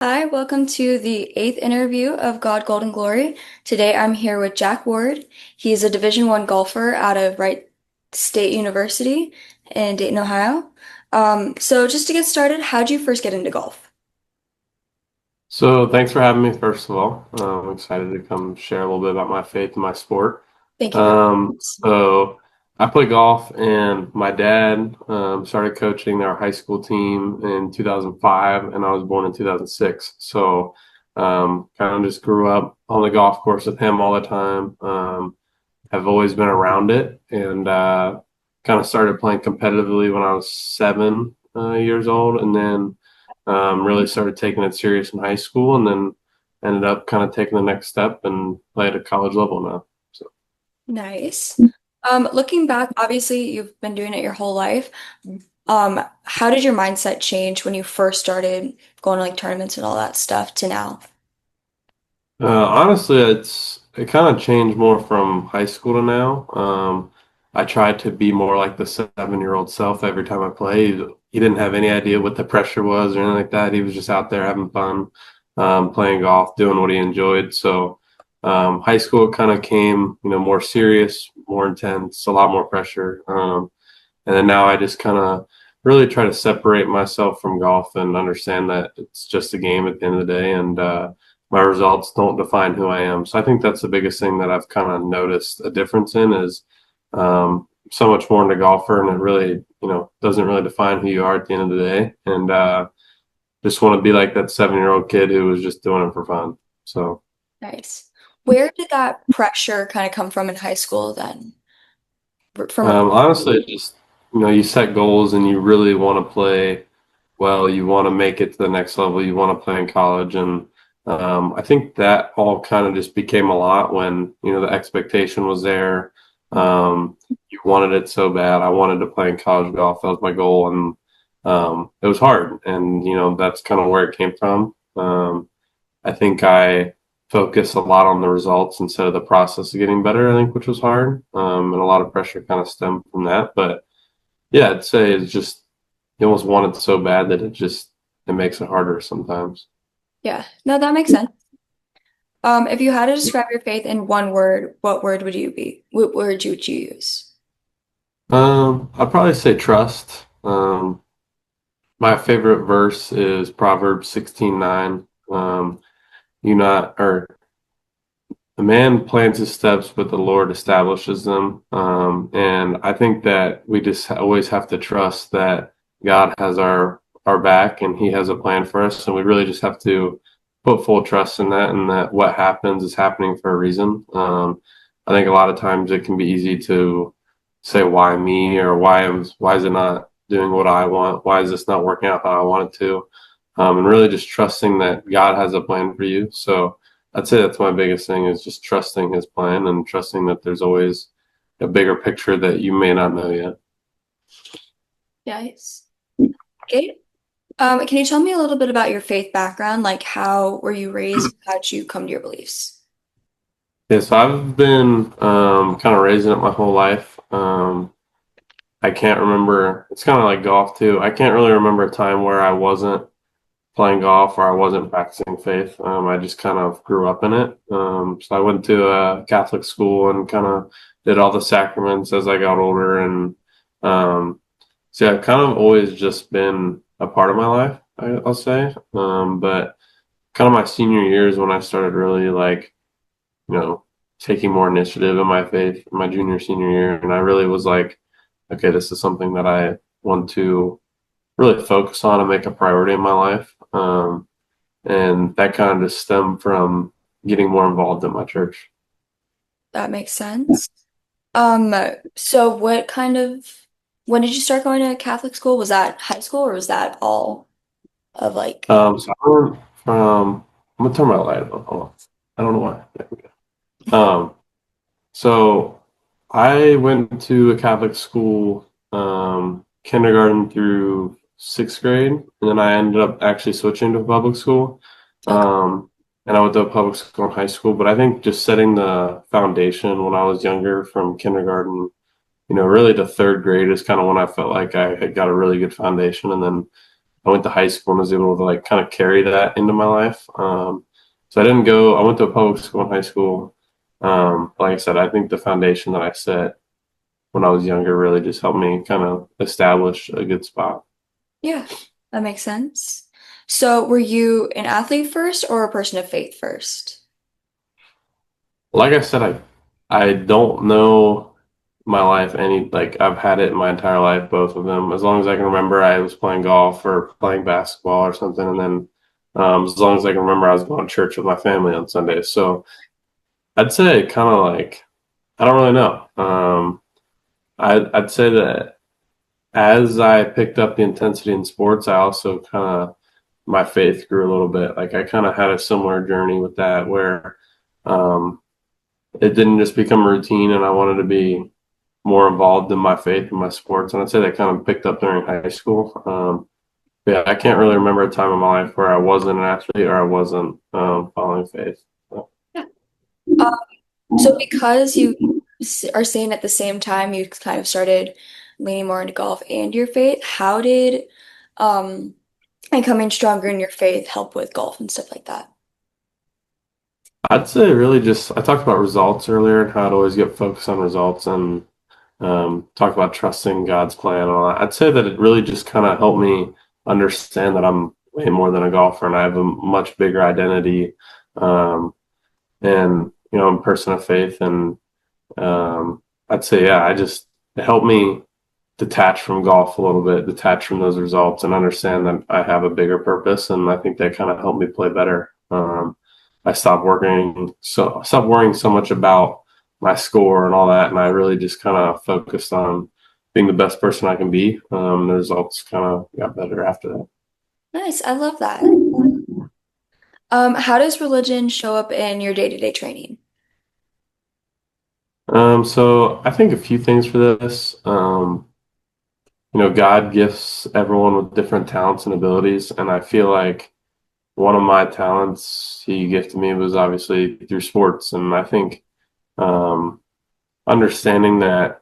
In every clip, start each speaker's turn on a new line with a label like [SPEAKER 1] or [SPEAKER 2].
[SPEAKER 1] Hi, welcome to the eighth interview of God, Gold, and Glory. Today I'm here with Jack Ward. He's a Division One golfer out of Wright State University in Dayton, Ohio. So just to get started, how'd you first get into golf?
[SPEAKER 2] So thanks for having me, first of all. I'm excited to come share a little bit about my faith and my sport.
[SPEAKER 1] Thank you for
[SPEAKER 2] So I play golf, and my dad started coaching our high school team in 2005, and I was born in 2006. So kind of just grew up on the golf course with him all the time. Have always been around it, and kind of started playing competitively when I was 7 years old, and then really started taking it serious in high school, and then ended up kind of taking the next step and play at a college level now. So,
[SPEAKER 1] Nice. Looking back, obviously you've been doing it your whole life. How did your mindset change when you first started going to like tournaments and all that stuff to now?
[SPEAKER 2] honestly, it kind of changed more from high school to now. I tried to be more like the 7-year-old self every time I played. He didn't have any idea what the pressure was or anything like that. He was just out there having fun, playing golf, doing what he enjoyed. So, high school kind of came, more serious, more intense, a lot more pressure. And then now I just kind of really try to separate myself from golf and understand that it's just a game at the end of the day, and my results don't define who I am. So I think that's the biggest thing that I've kind of noticed a difference in is so much more into golfer, and it really, doesn't really define who you are at the end of the day. And just want to be like that 7-year-old kid who was just doing it for fun. So.
[SPEAKER 1] Nice. Where did that pressure kind of come from in high school then? From a
[SPEAKER 2] Honestly, it just you set goals and you really want to play well. You want to make it to the next level. You want to play in college, and I think that all kind of just became a lot when the expectation was there. You wanted it so bad. I wanted to play in college golf. That was my goal, and it was hard. And that's kind of where it came from. I think I focused a lot on the results instead of the process of getting better, I think, which was hard. And a lot of pressure kind of stemmed from that. But yeah, I'd say it's just you almost want it so bad that it makes it harder sometimes.
[SPEAKER 1] Yeah, no, that makes sense. If you had to describe your faith in one word, what word would you be? What word would you use?
[SPEAKER 2] I'd probably say trust. My favorite verse is Proverbs 16:9. You not or The man plans his steps, but the Lord establishes them. And I think that we just always have to trust that God has our back and He has a plan for us. And we really just have to put full trust in that, and that what happens is happening for a reason. I think a lot of times it can be easy to say, "Why me?" or "Why is it not doing what I want? Why is this not working out how I want it to?" And really just trusting that God has a plan for you. So I'd say that's my biggest thing is just trusting his plan and trusting that there's always a bigger picture that you may not know yet.
[SPEAKER 1] Nice. Okay. Can you tell me a little bit about your faith background? Like how were you raised? How'd you come to your beliefs?
[SPEAKER 2] Yes, I've been kind of raising it my whole life. I can't remember, it's kind of like golf too. I can't really remember a time where I wasn't playing golf or I wasn't practicing faith. I just kind of grew up in it. So I went to a Catholic school and kind of did all the sacraments as I got older. And so yeah, I've kind of always just been a part of my life, I'll say. But kind of my senior years when I started really like, you know, taking more initiative in my faith, my junior, senior year. And I really was like, okay, this is something that I want to really focus on and make a priority in my life. And that kind of just stemmed from getting more involved in my church.
[SPEAKER 1] That makes sense. Um, so what kind of when did you start going to Catholic school? Was that high school or was that all of like
[SPEAKER 2] So I went from, I'm gonna turn my light on. Hold on. I don't know why. There we go. So I went to a Catholic school, kindergarten through sixth grade, and then I ended up actually switching to a public school.
[SPEAKER 1] okay.
[SPEAKER 2] And I went to a public school in high school, but I think just setting the foundation when I was younger from kindergarten, really to third grade is kind of when I felt like I had got a really good foundation. And then I went to high school and was able to like kind of carry that into my life. So I didn't go. I went to a public school in high school. Like I said, I think the foundation that I set when I was younger really just helped me kind of establish a good spot.
[SPEAKER 1] Yeah, that makes sense. So, were you an athlete first or a person of faith first?
[SPEAKER 2] Like I said, I don't know my life any like I've had it my entire life, both of them. As long as I can remember, I was playing golf or playing basketball or something, and then as long as I can remember, I was going to church with my family on Sundays. So I'd say kind of like I don't really know. I'd say that as I picked up the intensity in sports, I also kind of my faith grew a little bit. Like I kind of had a similar journey with that where um, it didn't just become routine, and I wanted to be more involved in my faith and my sports. And I'd say that kind of picked up during high school. Yeah, I can't really remember a time in my life where I wasn't an athlete or I wasn't following faith. So,
[SPEAKER 1] Yeah. So because you are saying at the same time you kind of started leaning more into golf and your faith, how did um becoming stronger in your faith help with golf and stuff like that?
[SPEAKER 2] I'd say really just I talked about results earlier and how I'd always get focused on results and talk about trusting God's plan and all that. I'd say that it really just kind of helped me understand that I'm way more than a golfer and I have a much bigger identity and I'm a person of faith and I'd say yeah, I just it helped me detach from golf a little bit, detach from those results, and understand that I have a bigger purpose. And I think that kind of helped me play better. I stopped worrying so much about my score and all that, and I really just kind of focused on being the best person I can be. The results kind of got better after that.
[SPEAKER 1] Nice, I love that. How does religion show up in your day-to-day training?
[SPEAKER 2] So I think a few things for this. God gifts everyone with different talents and abilities, and I feel like one of my talents he gifted me was obviously through sports, and I think um, understanding that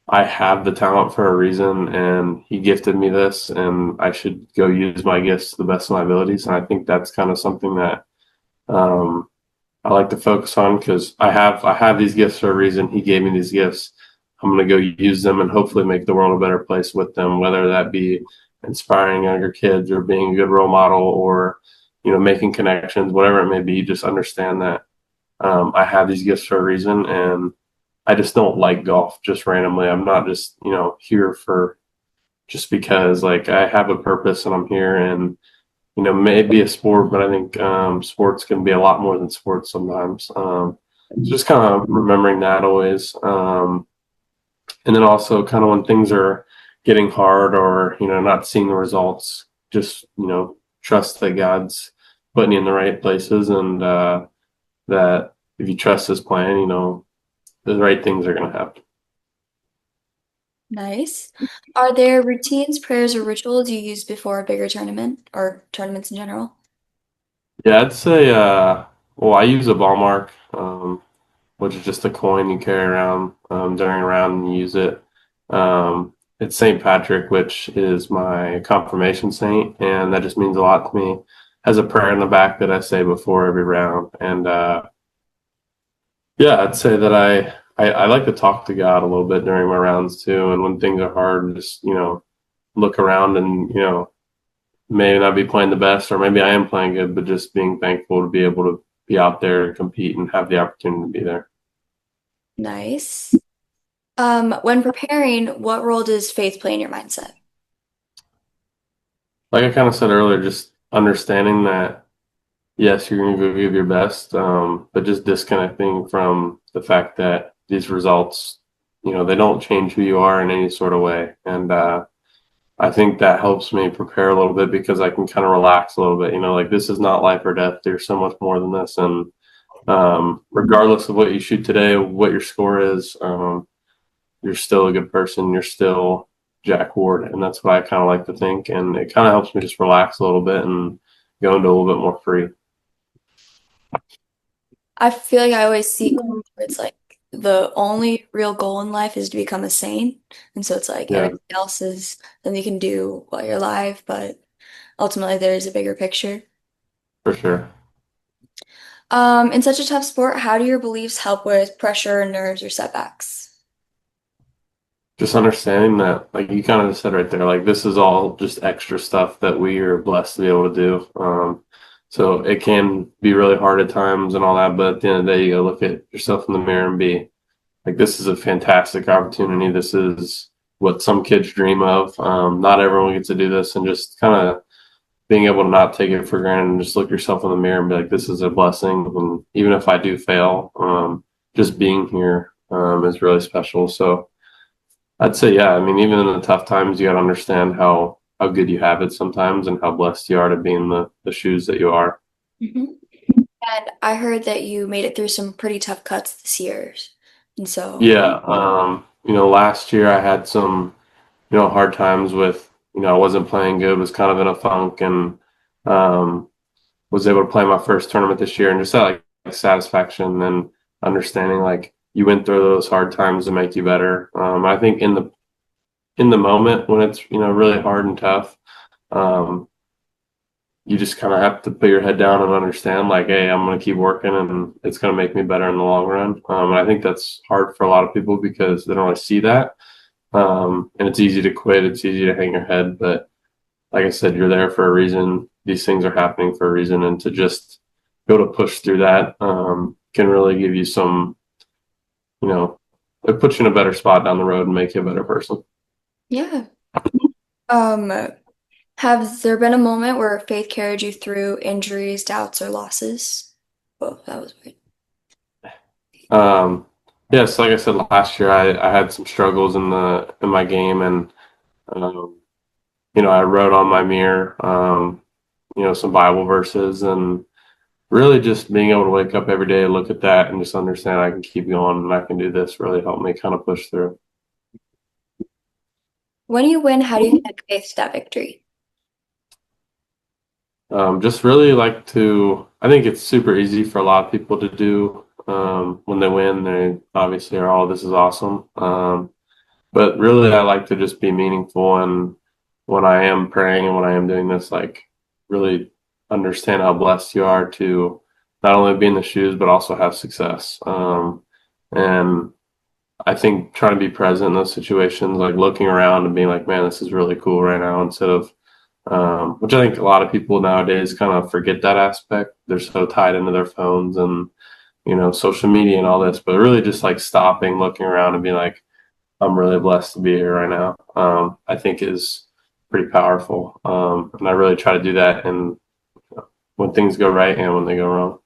[SPEAKER 2] I have the talent for a reason, and he gifted me this, and I should go use my gifts to the best of my abilities, and I think that's kind of something that um, I like to focus on because I have these gifts for a reason. He gave me these gifts. I'm going to go use them and hopefully make the world a better place with them, whether that be inspiring younger kids or being a good role model or, making connections, whatever it may be. Just understand that I have these gifts for a reason and I just don't like golf just randomly. I'm not just, here for just because like I have a purpose and I'm here and maybe a sport, but I think sports can be a lot more than sports sometimes. So just kind of remembering that always. And then also kind of when things are getting hard or, not seeing the results, just, trust that God's putting you in the right places and that if you trust his plan, the right things are going to happen.
[SPEAKER 1] Nice. Are there routines, prayers, or rituals you use before a bigger tournament or tournaments in general?
[SPEAKER 2] Yeah, I'd say, well, I use a ball mark, which is just a coin you carry around during a round and you use it. It's St. Patrick, which is my confirmation saint, and that just means a lot to me. Has a prayer in the back that I say before every round, and yeah, I'd say that I like to talk to God a little bit during my rounds too, and when things are hard, just look around and maybe not be playing the best, or maybe I am playing good, but just being thankful to be able to be out there and compete and have the opportunity to be there.
[SPEAKER 1] Nice. When preparing, what role does faith play in your mindset?
[SPEAKER 2] Like I kind of said earlier, just understanding that yes, you're going to go give your best, but just disconnecting from the fact that these results, they don't change who you are in any sort of way. And I think that helps me prepare a little bit because I can kind of relax a little bit. Like this is not life or death. There's so much more than this. And regardless of what you shoot today, what your score is, you're still a good person. You're still Jack Ward. And that's what I kind of like to think. And it kind of helps me just relax a little bit and go into a little bit more free.
[SPEAKER 1] I feel like I always see quotes where it's like the only real goal in life is to become a saint. And so it's like
[SPEAKER 2] Yeah.
[SPEAKER 1] everything else is then you can do while you're alive. But ultimately there is a bigger picture.
[SPEAKER 2] for sure.
[SPEAKER 1] In such a tough sport, how do your beliefs help with pressure, nerves, or setbacks?
[SPEAKER 2] Just understanding that, like you kind of said right there, like this is all just extra stuff that we are blessed to be able to do. So it can be really hard at times and all that, but at the end of the day, you gotta look at yourself in the mirror and be like, this is a fantastic opportunity. This is what some kids dream of. Not everyone gets to do this, and just kind of being able to not take it for granted and just look yourself in the mirror and be like, this is a blessing. And even if I do fail, just being here is really special. So I'd say, yeah, I mean, even in the tough times, you got to understand how good you have it sometimes and how blessed you are to be in the shoes that you are.
[SPEAKER 1] Mhm. And I heard that you made it through some pretty tough cuts this year. And so,
[SPEAKER 2] Yeah, last year I had some, hard times with, I wasn't playing good, was kind of in a funk, and um, was able to play my first tournament this year, and just that like satisfaction and understanding like you went through those hard times to make you better. I think in the moment when it's really hard and tough, um, you just kind of have to put your head down and understand like, hey, I'm going to keep working and it's going to make me better in the long run. And I think that's hard for a lot of people because they don't really see that. And it's easy to quit. It's easy to hang your head. But like I said, you're there for a reason. These things are happening for a reason. And to just be able to push through that can really give you some, you know, it puts you in a better spot down the road and make you a better person.
[SPEAKER 1] yeah. Um, has there been a moment where faith carried you through injuries, doubts, or losses? Oh, that was weird.
[SPEAKER 2] Um, yes, like I said last year, I had some struggles in my game, and um, I wrote on my mirror, some Bible verses, and really just being able to wake up every day, look at that, and just understand I can keep going and I can do this really helped me kind of push through.
[SPEAKER 1] When you win, how do you connect faith to that victory?
[SPEAKER 2] Just really like to, I think it's super easy for a lot of people to do when they win. They obviously are all, this is awesome. But really, I like to just be meaningful. And when I am praying and when I am doing this, like really understand how blessed you are to not only be in the shoes, but also have success. And I think trying to be present in those situations, like looking around and being like, man, this is really cool right now, instead of which I think a lot of people nowadays kind of forget that aspect. They're so tied into their phones and, social media and all this, but really just like stopping, looking around and being like, I'm really blessed to be here right now. I think is pretty powerful. And I really try to do that and when things go right and when they go wrong.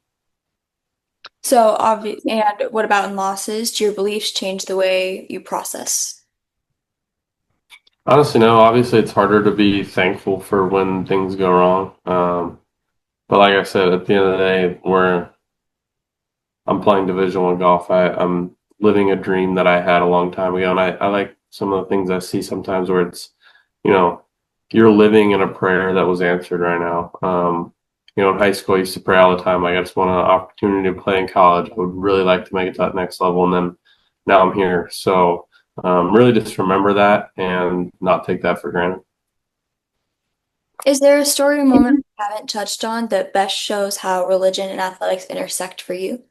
[SPEAKER 1] So, obvious. And what about in losses? Do your beliefs change the way you process?
[SPEAKER 2] Honestly, no, obviously it's harder to be thankful for when things go wrong. But like I said, at the end of the day, I'm playing Division One golf. I'm living a dream that I had a long time ago, and I like some of the things I see sometimes where it's, you know, you're living in a prayer that was answered right now. In high school, I used to pray all the time. Like I just want an opportunity to play in college. I would really like to make it to that next level, and then now I'm here. So really, just remember that and not take that for granted.
[SPEAKER 1] Is there a story or moment we haven't touched on that best shows how religion and athletics intersect for you?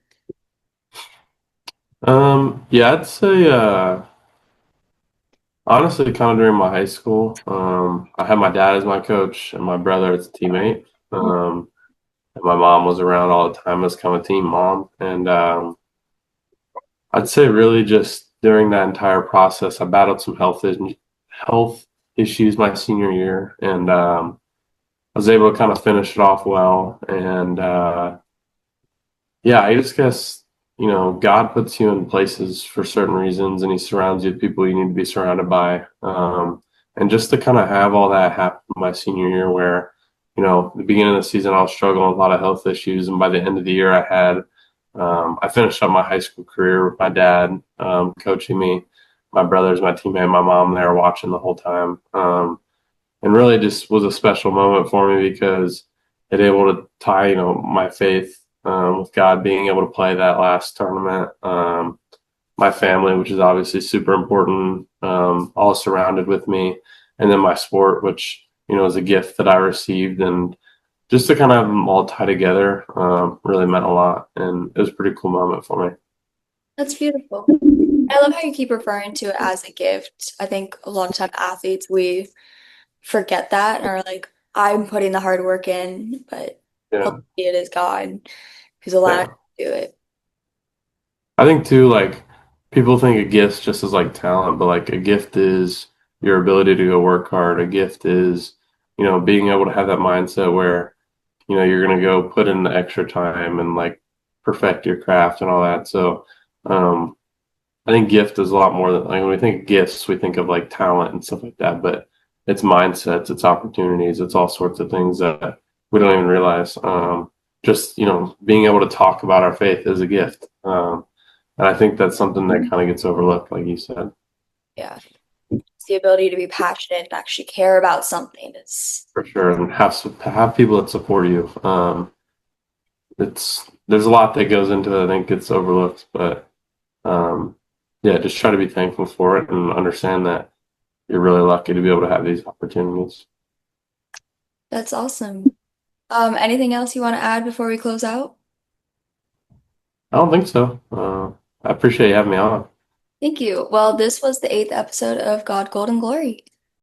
[SPEAKER 2] Yeah, I'd say honestly, kind of during my high school, I had my dad as my coach and my brother as a teammate. And my mom was around all the time as kind of a team mom. And I'd say really just during that entire process, I battled some health issues my senior year, and I was able to kind of finish it off well. And yeah, I just guess, God puts you in places for certain reasons and he surrounds you with people you need to be surrounded by. And just to kind of have all that happen my senior year where, the beginning of the season, I was struggling with a lot of health issues. And by the end of the year, I finished up my high school career with my dad coaching me, my brothers, my teammate, my mom, they were watching the whole time. And really just was a special moment for me because it able to tie, my faith with God, being able to play that last tournament. My family, which is obviously super important, all surrounded with me, and then my sport, which as a gift that I received, and just to kind of have them all tie together, really meant a lot, and it was a pretty cool moment for me.
[SPEAKER 1] That's beautiful. I love how you keep referring to it as a gift. I think a lot of time athletes, we forget that and are like, I'm putting the hard work in, but
[SPEAKER 2] Yeah,
[SPEAKER 1] ultimately it is God who's allowing
[SPEAKER 2] yeah.
[SPEAKER 1] us to do it.
[SPEAKER 2] I think too, like people think of gifts just as like talent, but like a gift is your ability to go work hard. A gift is, being able to have that mindset where, you're gonna go put in the extra time and like perfect your craft and all that. So, I think gift is a lot more than like when we think of gifts, we think of like talent and stuff like that, but it's mindsets, it's opportunities, it's all sorts of things that we don't even realize. Just, being able to talk about our faith is a gift. And I think that's something that kind of gets overlooked, like you said,
[SPEAKER 1] Yeah. It's the ability to be passionate and actually care about something. It's
[SPEAKER 2] for sure. And have people that support you. There's a lot that goes into it. I think it's overlooked, but um, yeah, just try to be thankful for it and understand that you're really lucky to be able to have these opportunities.
[SPEAKER 1] that's awesome. Anything else you want to add before we close out?
[SPEAKER 2] I don't think so. I appreciate you having me on.
[SPEAKER 1] Thank you. Well, this was the eighth episode of God, Gold, and Glory.